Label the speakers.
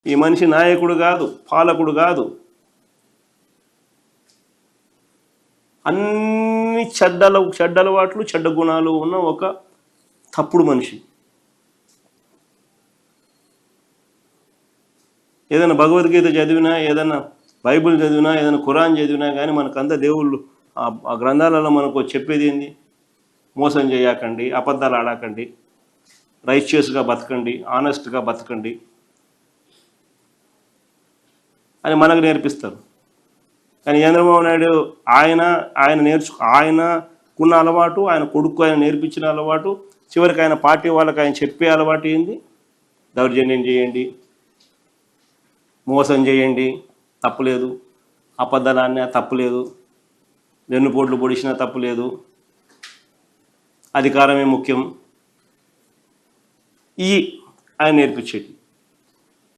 Speaker 1: ఈ మనిషి నాయకుడు కాదు, పాలకుడు కాదు. అన్ని చెడ్డలవాట్లు, చెడ్డ గుణాలు ఉన్న ఒక తప్పుడు మనిషి. ఏదైనా భగవద్గీత చదివినా, ఏదైనా బైబిల్ చదివినా, ఏదైనా ఖురాన్ చదివినా కానీ మనకంతా దేవుళ్ళు ఆ గ్రంథాలలో మనకు చెప్పేది ఏంది? మోసం చేయకండి, అబద్ధాలు ఆడకండి, రైచియస్గా బతకండి, ఆనెస్ట్గా బతకండి అని మనకు నేర్పిస్తారు. కానీ చంద్రబాబు నాయుడు ఆయనకున్న అలవాటు, ఆయన కొడుకు ఆయన నేర్పించిన అలవాటు, చివరికి ఆయన పార్టీ వాళ్ళకి ఆయన చెప్పే అలవాటు ఏంది? దౌర్జన్యం చేయండి, మోసం చేయండి, తప్పులేదు, అబద్ధాలన్నా తప్పులేదు, వెన్నుపోట్లు పొడిచినా తప్పులేదు, అధికారమే ముఖ్యం. ఈ ఆయన నేర్పించేది.